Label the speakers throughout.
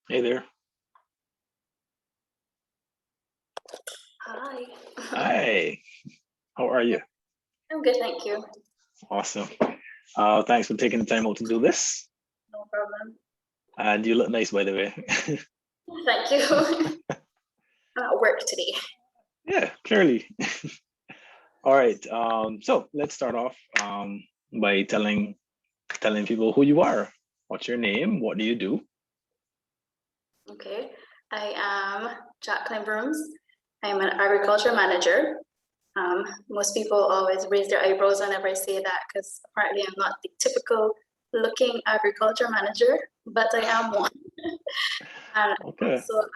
Speaker 1: Hey there.
Speaker 2: Hi.
Speaker 1: Hi. How are you?
Speaker 2: I'm good, thank you.
Speaker 1: Awesome. Thanks for taking the time out to do this.
Speaker 2: No problem.
Speaker 1: And you look nice, by the way.
Speaker 2: Thank you. I'm at work today.
Speaker 1: Yeah, clearly. All right. So let's start off by telling people who you are. What's your name? What do you do?
Speaker 2: Okay. I am Jacqueline Brooms. I'm an agriculture manager. Most people always raise their eyebrows whenever I say that because apparently I'm not the typical looking agriculture manager, but I am one. And
Speaker 1: Okay.
Speaker 2: also a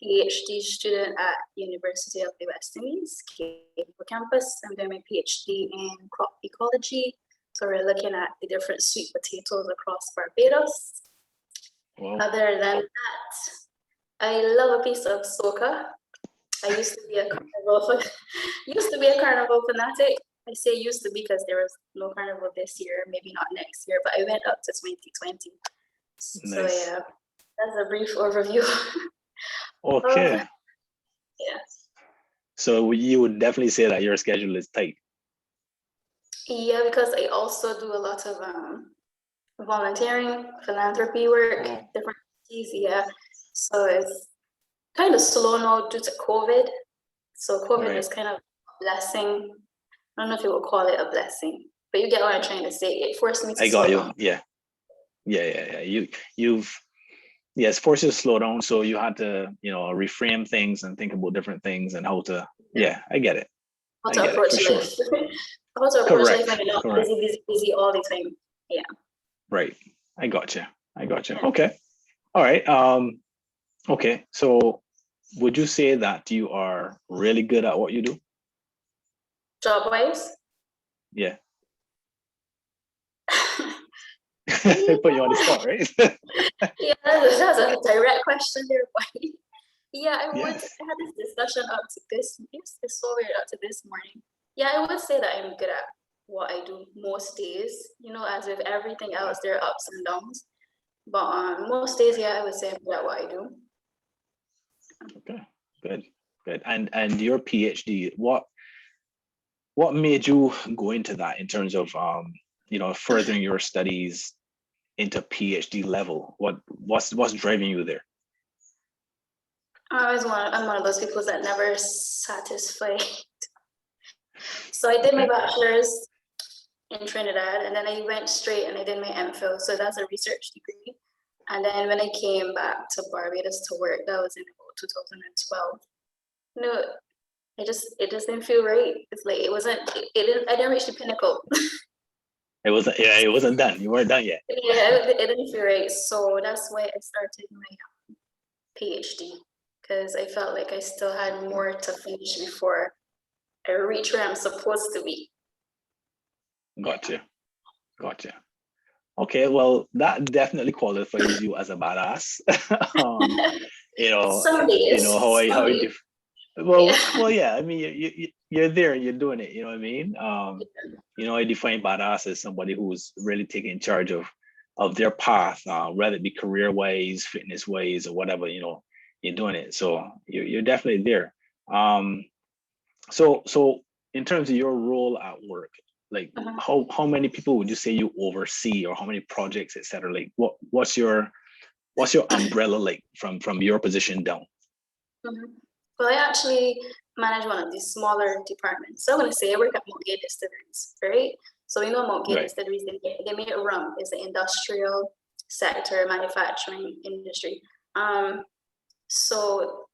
Speaker 2: PhD student at University of the West Indies, Cape campus. I'm doing my PhD in crop ecology. So we're looking at the different sweet potatoes across Barbados.
Speaker 1: Well,
Speaker 2: Other than that, I love a piece of soca. I used to be a carnival fanatic. I say used to be because there was no carnival this year, maybe not next year, but I went up to 2020. So
Speaker 1: nice.
Speaker 2: yeah, that's a brief overview.
Speaker 1: Okay.
Speaker 2: Yeah.
Speaker 1: So you would definitely say that your schedule is tight.
Speaker 2: Yeah, because I also do a lot of volunteering, philanthropy work, different things. Yeah. So it's kind of slow now due to COVID. So COVID was kind of a blessing. I don't know if you would call it a blessing, but you get what I'm trying to say. It forced me to
Speaker 1: I got
Speaker 2: slow
Speaker 1: you.
Speaker 2: down.
Speaker 1: Yeah. Yes, forced you to slow down. So you had to, reframe things and think about different things and how to. Yeah, I get it.
Speaker 2: How to approach life. How to approach life when you're not busy all the time. Yeah.
Speaker 1: Right. I got you.
Speaker 2: Yeah.
Speaker 1: Okay. All right. Okay. So would you say that you are really good at what you do?
Speaker 2: Job-wise?
Speaker 1: Yeah. Put you on the spot, right?
Speaker 2: Yeah, that's a direct question there, boy. Yeah, I
Speaker 1: Yes.
Speaker 2: had this discussion up to this. It's so weird up to this morning. Yeah, I would say that I'm good at what I do most days. As with everything else, there are ups and downs. But most days, yeah, I would say I'm good at what I do.
Speaker 1: Okay, good. And your PhD, what made you go into that in terms of furthering your studies into PhD level? What's driving you there?
Speaker 2: I'm one of those people that never satisfied. So I did my bachelor's in Trinidad, and then I went straight and I did my MPhil. So that's a research degree. And then when I came back to Barbados to work, that was in about 2012. It just didn't feel right. It's like I didn't reach the pinnacle.
Speaker 1: It wasn't done. You weren't done yet.
Speaker 2: Yeah, it didn't feel right. So that's why I started my PhD, because I felt like I still had more to finish before I reach where I'm supposed to be.
Speaker 1: Gotcha. Okay, well, that definitely qualifies you as a badass.
Speaker 2: Some days.
Speaker 1: Yeah. I mean, you're there, you're doing it. You know what I mean? I define badass as somebody who's really taking charge of their path, whether it be career wise, fitness wise, or whatever. You're doing it. So you're definitely there. So in terms of your role at work, like how many people would you say you oversee, or how many projects, etc.? Like what's your umbrella like from your position down?
Speaker 2: Well, I actually manage one of these smaller departments. So I'm going to say I work at Montgate Distilleries, right? So we know Montgate Distilleries, they make rum. It's the industrial sector, manufacturing industry. So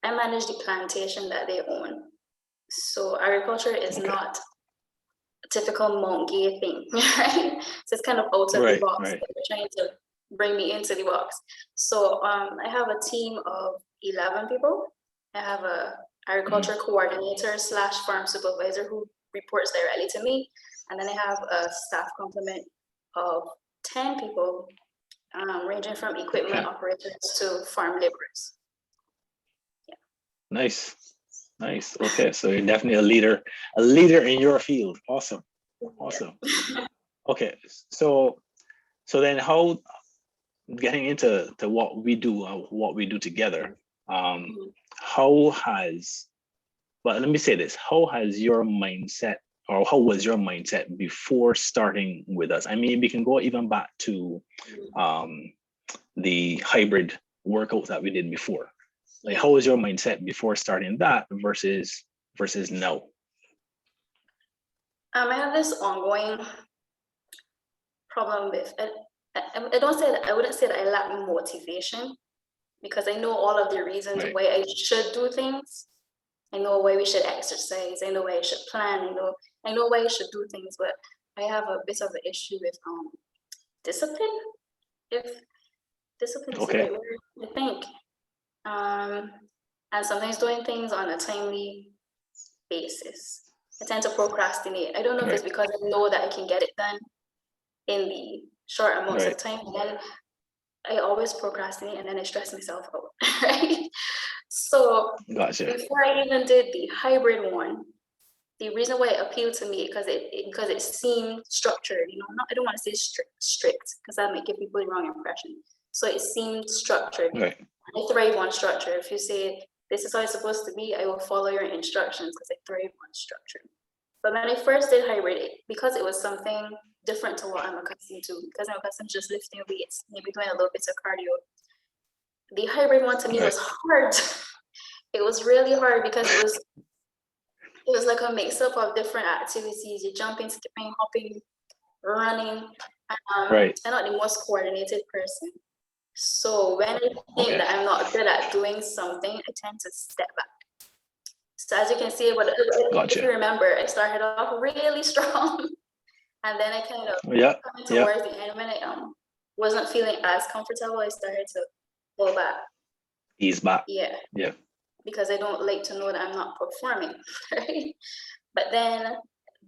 Speaker 2: I manage the plantation that they own. So agriculture is not a typical Montgate thing, right? So it's kind of out of the box. They're trying to bring me into the box. So I have a team of 11 people. I have a agriculture coordinator / farm supervisor who reports directly to me. And then I have a staff complement of 10 people. ranging from equipment operators to farm laborers. Yeah.
Speaker 1: Nice. Okay, so you're definitely a leader in your field. Awesome.
Speaker 2: Yeah.
Speaker 1: Okay, so then how, getting into what we do together, how has, well, let me say this, how has your mindset, or how was your mindset before starting with us? I mean, we can go even back to the hybrid workouts that we did before. Like, how was your mindset before starting that versus now?
Speaker 2: I have this ongoing problem with it. I wouldn't say that I lack motivation, because I know all of the reasons why I should do things. I know why we should exercise. I know why I should plan. I know why I should do things, but I have a bit of an issue with discipline. If discipline is the right word, I think. And sometimes doing things on a timely basis. I tend to procrastinate. I don't know if it's because I know that I can get it done in the short amounts of time, and then I always procrastinate and then I stress myself out, right? So before I even did the hybrid one, the reason why it appealed to me because it seemed structured. I don't want to say strict because that might give people the wrong impression. So it seemed structured. I thrive on structure. If you say this is how it's supposed to be, I will follow your instructions because I thrive on structure. But when I first did hybrid, because it was something different to what I'm accustomed to, because I'm accustomed to just lifting weights, maybe doing a little bit of cardio, the hybrid one to me was hard. It was really hard because it was like a mix-up of different activities. You're jumping, skipping, hopping, running. I'm not the most coordinated person. So when I think that I'm not good at doing something, I tend to step back. So as you can see, if you remember, I started off really strong. And then I kind of coming towards the end, when I wasn't feeling as comfortable, I started to pull back.
Speaker 1: Ease back.
Speaker 2: Yeah. Because I don't like to know that I'm not performing, right? But then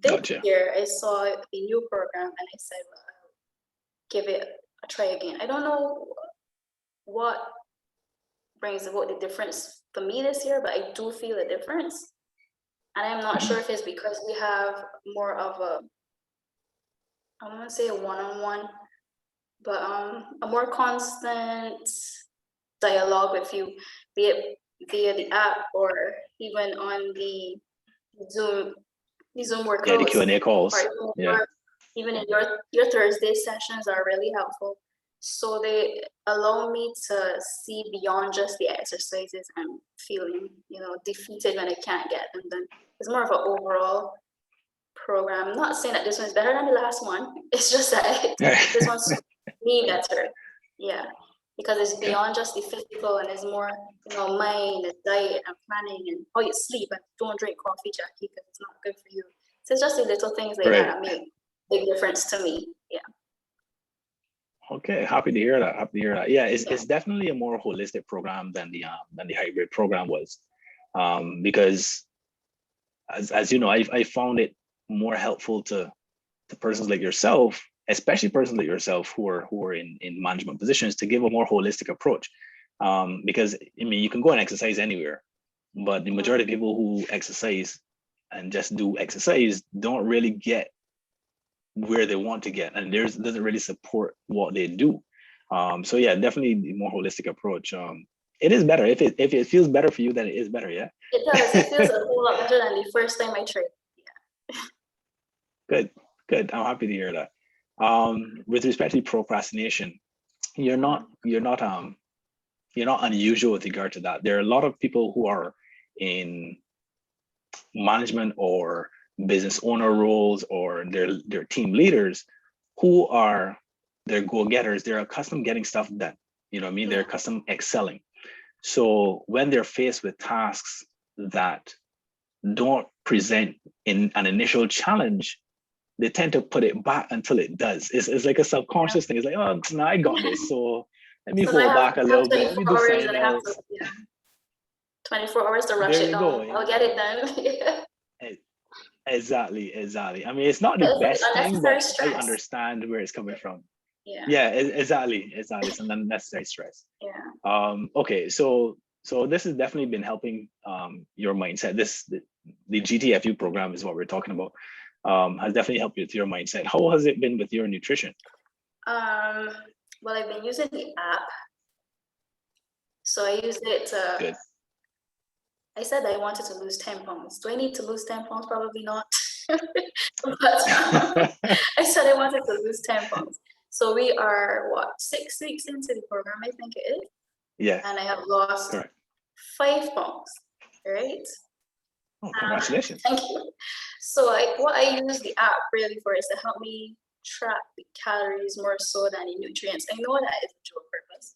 Speaker 2: this year I saw a new program and I said, well, I'll give it a try again. I don't know what brings about the difference for me this year, but I do feel a difference. And I'm not sure if it's because we have more of I want to say a one-on-one, but a more constant dialogue with you, be it via the app or even on the Zoom workouts.
Speaker 1: Yeah, the Q&A calls.
Speaker 2: Even in your Thursday sessions are really helpful. So they allow me to see beyond just the exercises and feeling, defeated when I can't get them done. It's more of an overall program. I'm not saying that this one's better than the last one. It's just that this one's me better. Yeah. Because it's beyond just the physical and it's more, mind and diet and planning and how you sleep and don't drink coffee, Jackie, because it's not good for you. So it's just the little things like that make a big difference to me. Yeah.
Speaker 1: Okay, happy to hear that. Yeah, it's definitely a more holistic program than the hybrid program was, because as you know, I found it more helpful to persons like yourself, especially persons like yourself who are in management positions, to give a more holistic approach. Because I mean, you can go and exercise anywhere, but the majority of people who exercise and just do exercise don't really get where they want to get, and doesn't really support what they do. So yeah, definitely the more holistic approach. It is better if it feels better for you, then it is better. Yeah,
Speaker 2: it does. It feels a whole lot better than the first time I tried.
Speaker 1: Yeah. Good. I'm happy to hear that. With respect to procrastination, you're not unusual with regard to that. There are a lot of people who are in management or business owner roles, or they're team leaders who they're go-getters. They're accustomed getting stuff done. You know what I mean? They're accustomed excelling. So when they're faced with tasks that don't present in an initial challenge, they tend to put it back until it does. It's like a subconscious thing. It's like, oh, no, I got this. So let me hold back a little bit. Let me do something else.
Speaker 2: 24 hours to rush it down. I'll get it done.
Speaker 1: Exactly. I mean, it's not the best thing, but I understand where it's coming from. Yeah, exactly. It's an unnecessary stress.
Speaker 2: Yeah.
Speaker 1: Okay, so this has definitely been helping your mindset. The GTFU program is what we're talking about. Has definitely helped you with your mindset. How has it been with your nutrition?
Speaker 2: Well, I've been using the app. So I used it
Speaker 1: Good.
Speaker 2: I said I wanted to lose 10 pounds. Do I need to lose 10 pounds? Probably not. But I said I wanted to lose 10 pounds. So we are, 6 weeks into the program, I think it is.
Speaker 1: Yeah.
Speaker 2: And I have lost 5 pounds, right?
Speaker 1: Oh, congratulations.
Speaker 2: Thank you. So what I use the app really for is to help me track the calories more so than the nutrients. I know that is a dual purpose.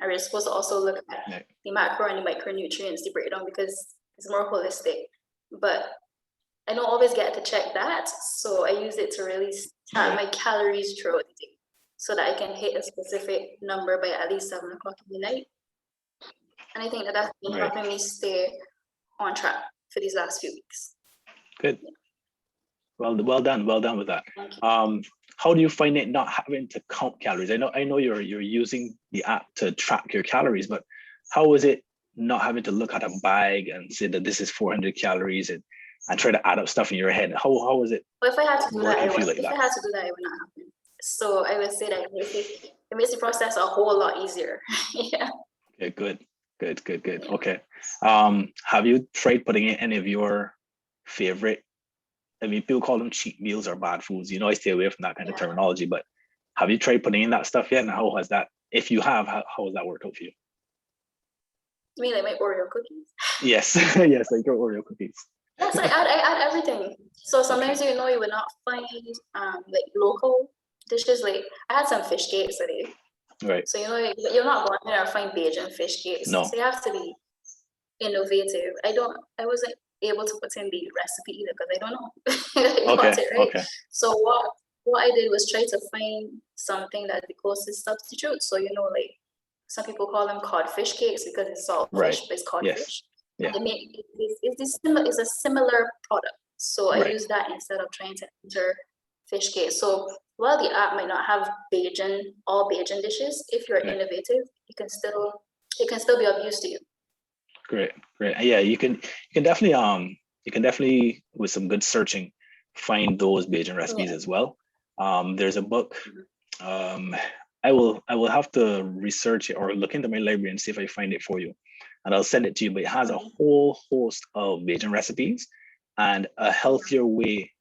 Speaker 2: And we're supposed to also look at the macro and the micronutrients, the breakdown, because it's more holistic. But I don't always get to check that. So I use it to really track my calories throughout the day so that I can hit a specific number by at least 7 o'clock in the night. And I think that that's been helping me stay on track for these last few weeks.
Speaker 1: Good. Well done with that. How do you find it not having to count calories? I know you're using the app to track your calories, but how is it not having to look at a bag and say that this is 400 calories and try to add up stuff in your head? How is it?
Speaker 2: Well, if I had to do that, it would not happen. So I would say that it makes the process a whole lot easier. Yeah.
Speaker 1: Okay, good. Okay. Have you tried putting in any of your favorite, I mean, people call them cheat meals or bad foods. I stay away from that kind of terminology, but have you tried putting in that stuff yet? And how has that, if you have, how has that worked out for you?
Speaker 2: You mean like my Oreo cookies?
Speaker 1: Yes, yes, like your Oreo cookies.
Speaker 2: Yes, I add everything. So sometimes you would not find like local dishes. Like I had some fish cakes today.
Speaker 1: Right.
Speaker 2: So you're not going there and find Bajan fish cakes.
Speaker 1: No.
Speaker 2: So you have to be innovative. I wasn't able to put in the recipe either because I don't know.
Speaker 1: Okay.
Speaker 2: So what I did was try to find something that's the closest substitute. So like some people call them codfish cakes because it's saltfish, but it's codfish.
Speaker 1: Yes. Yeah.
Speaker 2: It's a similar product. So I use that instead of trying to enter fish cake. So while the app might not have all Bajan dishes, if you're innovative, it can still be of use to you.
Speaker 1: Great. Yeah, you can definitely with some good searching find those Bajan recipes as well. There's a book. I will have to research it or look into my library and see if I find it for you, and I'll send it to you. But it has a whole host of Bajan recipes and a healthier way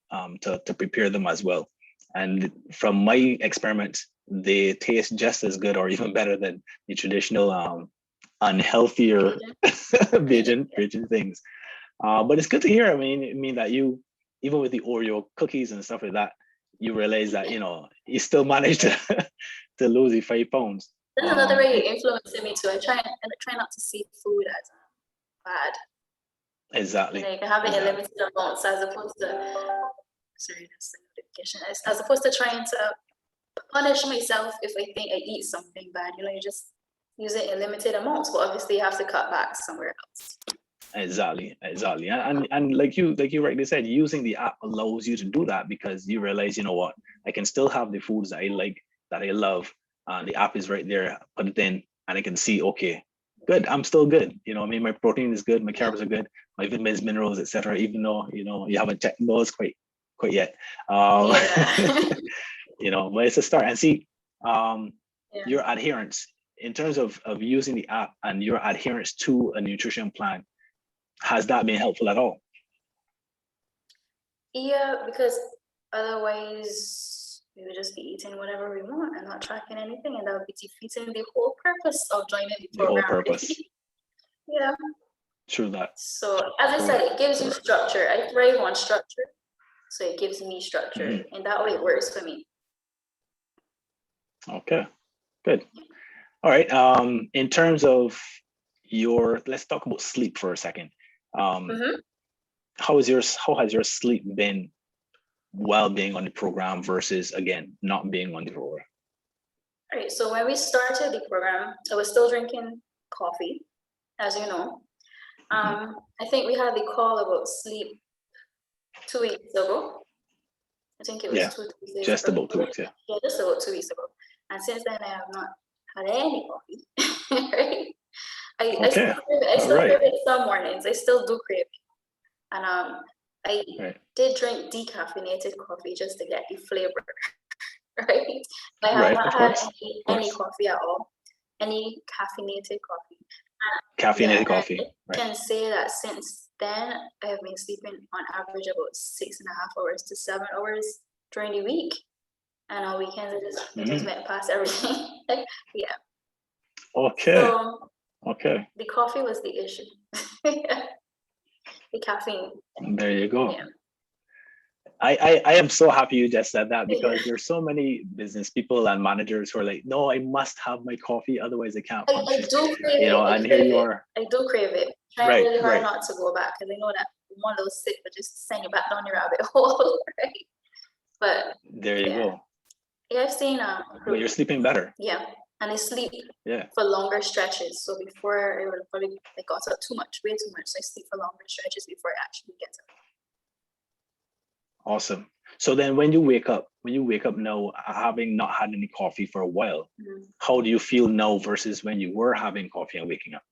Speaker 1: to prepare them as well. And from my experiments, they taste just as good or even better than the traditional unhealthier Bajan things. But it's good to hear. I mean that you, even with the Oreo cookies and stuff like that, you realize that you still managed to lose the 5 pounds.
Speaker 2: That's another way you influencing me too. I try not to see food as bad.
Speaker 1: Exactly.
Speaker 2: You can have it in limited amounts as opposed to as opposed to trying to punish myself if I think I eat something bad. You just use it in limited amounts, but obviously you have to cut back somewhere else.
Speaker 1: Exactly. And like you rightly said, using the app allows you to do that because you realize, what, I can still have the foods that I like, that I love. The app is right there, put it in, and I can see, okay, good, I'm still good. My protein is good, my carbs are good, my vitamins, minerals, etc. Even though, you haven't checked those quite yet. But it's a start. And see, your adherence in terms of using the app and your adherence to a nutrition plan, has that been helpful at all?
Speaker 2: Yeah, because otherwise we would just be eating whatever we want and not tracking anything, and that would be defeating the whole purpose of joining the program.
Speaker 1: The whole purpose.
Speaker 2: Yeah.
Speaker 1: True that.
Speaker 2: So as I said, it gives you structure. I thrive on structure, so it gives me structure, and that way it works for me.
Speaker 1: Okay, good. All right. In terms of let's talk about sleep for a second. How has your sleep been while being on the program versus, again, not being on the program?
Speaker 2: All right. So when we started the program, I was still drinking coffee, as you know. I think we had the call about sleep 2 weeks ago. I think it was 2 weeks ago.
Speaker 1: Just about 2 weeks, yeah.
Speaker 2: Yeah, just about 2 weeks ago. And since then, I have not had any coffee. Right? I
Speaker 1: Okay.
Speaker 2: still crave it. I
Speaker 1: All
Speaker 2: still
Speaker 1: right.
Speaker 2: crave it some mornings. I still do crave it. And I
Speaker 1: Right.
Speaker 2: did drink decaffeinated coffee just to get the flavor, right? I have
Speaker 1: Right.
Speaker 2: not
Speaker 1: Of
Speaker 2: had
Speaker 1: course.
Speaker 2: any coffee at all, any caffeinated coffee.
Speaker 1: Caffeinated
Speaker 2: Yeah,
Speaker 1: coffee.
Speaker 2: and I
Speaker 1: Right.
Speaker 2: can say that since then, I have been sleeping on average about 6.5 hours to 7 hours during the week. And on weekends, I just went past everything. Yeah.
Speaker 1: Okay.
Speaker 2: So
Speaker 1: Okay.
Speaker 2: the coffee was the issue. The caffeine.
Speaker 1: There you go.
Speaker 2: Yeah.
Speaker 1: I am so happy you just said that, because there's so many business people and managers who are like, no, I must have my coffee, otherwise I can't
Speaker 2: I
Speaker 1: function.
Speaker 2: do crave
Speaker 1: You know,
Speaker 2: it.
Speaker 1: and here you are.
Speaker 2: I do crave it. Trying
Speaker 1: Right,
Speaker 2: really hard
Speaker 1: right.
Speaker 2: not to go back because I know that one of those sick but just send you back down the rabbit hole, right? But
Speaker 1: There you go.
Speaker 2: yeah, I've seen
Speaker 1: But you're sleeping better.
Speaker 2: yeah, and I sleep
Speaker 1: Yeah.
Speaker 2: for longer stretches. So before I would probably got up too much, way too much. So I sleep for longer stretches before I actually get up.
Speaker 1: Awesome. So then when you wake up now, having not had any coffee for a while, how do you feel now versus when you were having coffee and waking up?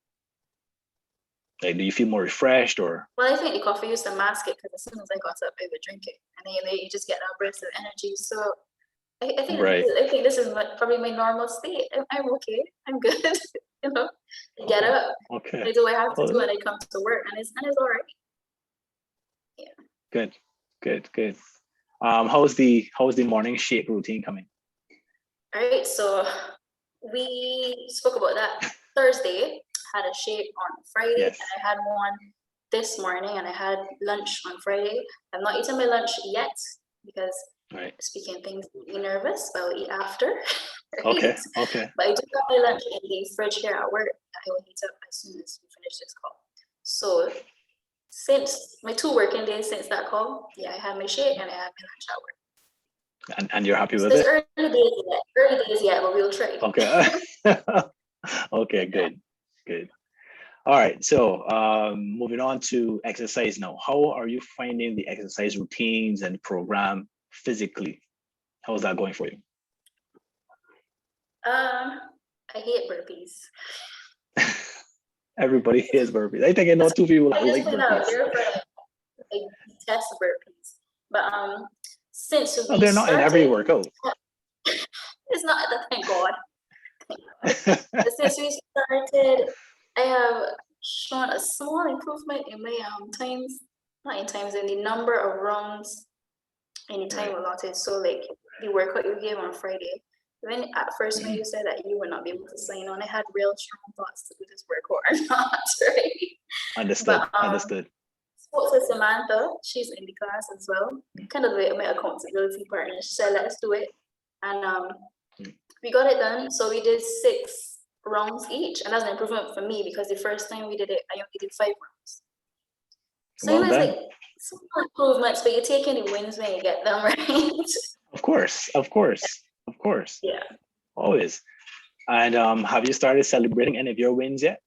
Speaker 1: Like, do you feel more refreshed or?
Speaker 2: Well, I think the coffee used to mask it because as soon as I got up, I would drink it, and then you just get that burst of energy. So I think
Speaker 1: Right.
Speaker 2: I think this is probably my normal state. I'm okay. I'm good. You know, I get up.
Speaker 1: Okay.
Speaker 2: I do what I have to do, and I come to work, and it's all right. Yeah.
Speaker 1: Good. How's the morning shake routine coming?
Speaker 2: All right. So we spoke about that Thursday. Had a shake on Friday,
Speaker 1: Yes.
Speaker 2: and I had one this morning, and I had lunch on Friday. I've not eaten my lunch yet because speaking things make me nervous, but I'll eat after. Right?
Speaker 1: Okay.
Speaker 2: But I do have my lunch in the fridge here at work that I will heat up as soon as we finish this call. So since my 2 working days since that call, I had my shake and I had my lunch at work.
Speaker 1: And you're happy with
Speaker 2: There's
Speaker 1: it?
Speaker 2: early days yet, but we'll try.
Speaker 1: Okay. Okay, good. All right, so moving on to exercise now. How are you finding the exercise routines and program physically? How is that going for you?
Speaker 2: I hate burpees.
Speaker 1: Everybody hates burpees. I think I know 2 people that like burpees.
Speaker 2: I detest burpees. But since we
Speaker 1: they're not in every workout.
Speaker 2: It's not, thank God. Since we started, I have shown a small improvement in my in the number of rounds in the time allotted. So like the workout you gave on Friday, when at first when you said that you would not be able to sign on, I had real strong thoughts to do this workout or not, right?
Speaker 1: Understood.
Speaker 2: Spoke to Samantha, she's in the class as well, kind of my accountability partner. She said, let's do it. And we got it done. So we did 6 rounds each, and that's an improvement for me because the first time we did it, I only did 5 rounds. So it was like small improvements, but you're taking the wins when you get them, right?
Speaker 1: Of course.
Speaker 2: Yeah.
Speaker 1: Always. And have you started celebrating any of your wins yet?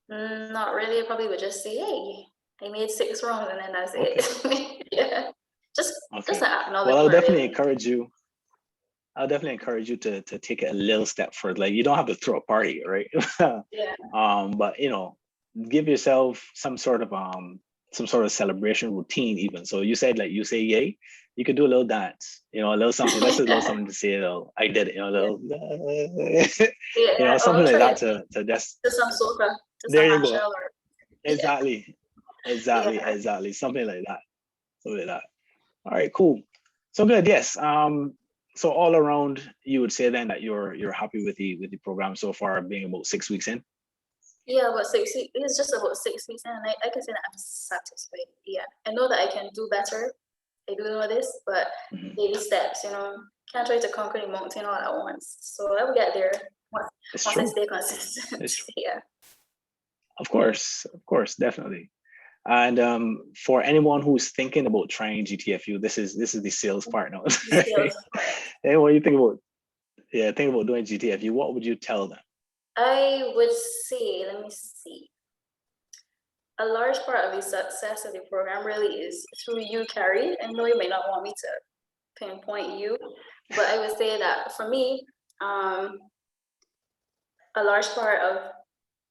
Speaker 2: Not really. I probably would just say, hey, I made 6 rounds and then that's it. Yeah. Just acknowledge.
Speaker 1: Well, I'll definitely encourage you to take it a little step further. Like, you don't have to throw a party, right? But give yourself some sort of celebration routine even. So you said, like, you say yay, you could do a little dance, a little something. That's a little something to say, I did it, a little something like that to just
Speaker 2: some soca.
Speaker 1: There you go. Exactly. Something like that. All right, cool. So good. Yes. So all around, you would say then that you're happy with the program so far, being about 6 weeks in?
Speaker 2: Yeah, about 6 weeks. It's just about 6 weeks in, and I can say that I'm satisfied. Yeah, I know that I can do better. I do know this, but baby steps. Can't try to conquer the mountain all at once. So I will get there once I stay consistent. Yeah.
Speaker 1: Of course, definitely. And for anyone who's thinking about trying GTFU, this is the sales part now. And what you think about doing GTFU, what would you tell them?
Speaker 2: I would say, let me see. A large part of the success of the program really is through you, Carrie. I know you may not want me to pinpoint you, But I would say that for me, a large part of,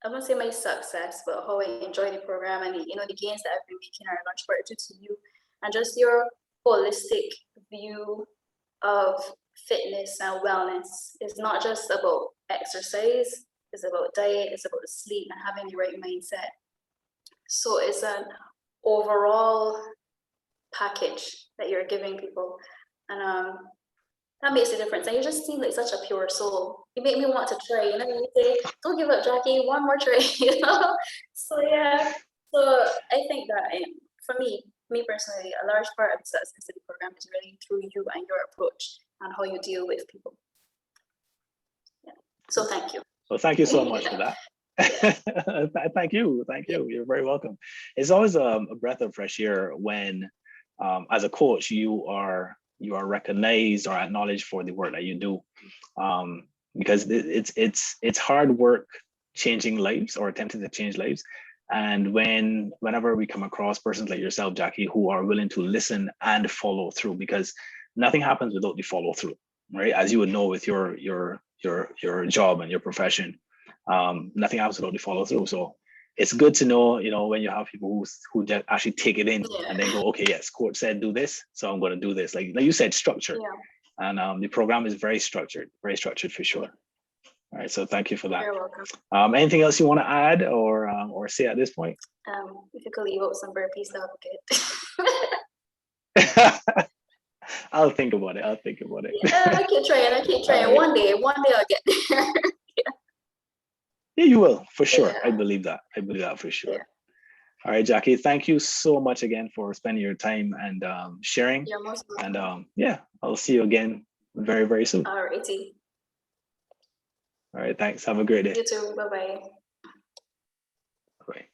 Speaker 2: I won't say my success, but how I enjoy the program and the, the gains that I've been making are a large part due to you and just your holistic view of fitness and wellness. It's not just about exercise, it's about diet, it's about sleep and having the right mindset. So it's an overall package that you're giving people. And that makes a difference. And you just seem like such a pure soul. You make me want to try. You say, don't give up, Jackie, one more try, So yeah. So I think that for me personally, a large part of the success of the program is really through you and your approach and how you deal with people. Yeah. So thank you.
Speaker 1: Well, thank you so much for that. Thank you. You're very welcome. It's always a breath of fresh air when, as a coach, you are recognized or acknowledged for the work that you do, because it's hard work changing lives or attempting to change lives. And whenever we come across persons like yourself, Jackie, who are willing to listen and follow through, because nothing happens without the follow through, right? As you would know with your job and your profession, nothing happens without the follow through. So it's good to know, when you have people who actually take it in and then go, okay, yes, coach said do this, so I'm going to do this. Like you said, structure. Yeah. And the program is very structured for sure. All right, so thank you for that.
Speaker 2: You're welcome.
Speaker 1: Anything else you want to add or say at this point?
Speaker 2: If you could leave out some burpees, that would be good.
Speaker 1: I'll think about it.
Speaker 2: Yeah, I keep trying. Right. One day I'll get there.
Speaker 1: Yeah, you will, for sure. Yeah. I believe that for sure. Yeah. All right, Jackie, thank you so much again for spending your time and sharing.
Speaker 2: You're most welcome.
Speaker 1: And yeah, I'll see you again very, very soon.
Speaker 2: All righty.
Speaker 1: All right, thanks. Have a great day.
Speaker 2: You too. Bye-bye.
Speaker 1: Bye.